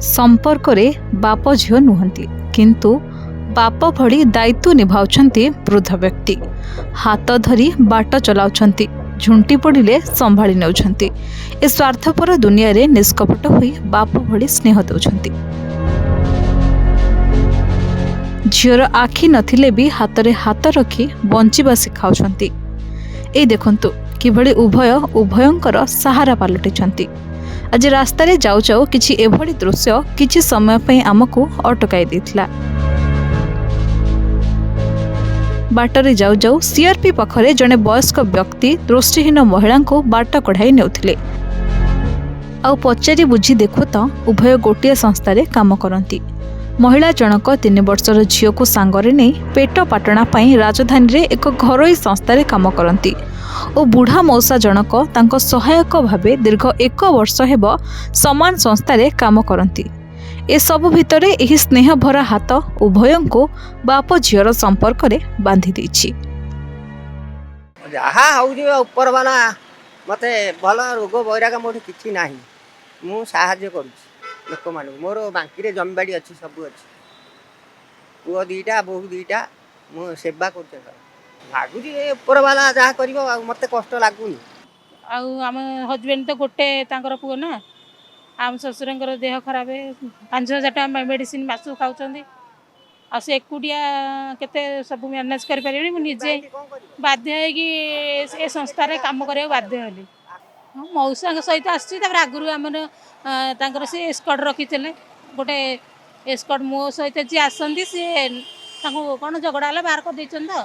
संपर्करे बाप झील नुहंती किंतु बाप भली दायित्व निभाउछंती वृद्ध व्यक्ति। हाथ धरी बाट चलाउछंती, झुंटी पड़िले संभाली नेउछंती। ए स्वार्थपर दुनिया रे निष्कपट होई बाप भली स्नेह देउछंती। झीर आखि नथिले भी हातरे हाथ रखी बंचिबा सिखाउछंती। ए देखंतु किभली उभय उभयंकर सहारा पालटिछंती। आज रास्ता रे जाऊ जाऊ किछि एभली दृश्य किछि समय पई आमको अटकाई देथिला। बाटरे जाऊ जाऊ सीआरपी पाखरे जने वयस्क व्यक्ति दृष्टिहीन महिला को बाट कढ़ाई नेउथिले। आउ पचारि बुझी देखु तो उभय गोटिए संस्था रे काम करंती। महिला जनक 3 वर्षर झील को सांगरे नहीं पेट पाटना पाई राजधानी रे एक घरोई संस्था रे काम करंती और बुढ़ा मौसा जनक तांको सहायक भावे दीर्घ 1 वर्ष हेब समान संस्था रे काम करंती। ए सब भितरे एही स्नेह भरा हाथ उभयंको बाप झीर संपर्क रे बांधी देछि। जहा हउजी ऊपर वाला मते भला रोग बैराग मोठी किछि नाही। मु सहाय्य करूछि लोक मानु। मोर बांकी रे जमीबाड़ी अछि, सब अछि। पुओ 2टा बहु 2टा मु सेवा करते लागुजी। ए ऊपर वाला जहा करिवो मते कष्ट लागुनी। आम हजबैंड तो गोटे तांकर पुओ ना। आम ससुरंकर देह खराब है, 5,000 टका मेडिसिन मासु खाउछंदी। आ से एकुडिया केते सब मैनेज कर परिबनी। मु निजे बाध्य है कि ए संस्था रे काम करे बाध्य हली। मौसा सहित आसी आगुरी आमर तांकर से एस्कॉर्ट रखिथिले। गोटे एस्कॉर्ट मो सहित जी आसंदी से तांको कोन झगड़ा हला बाहर कर दैछन तो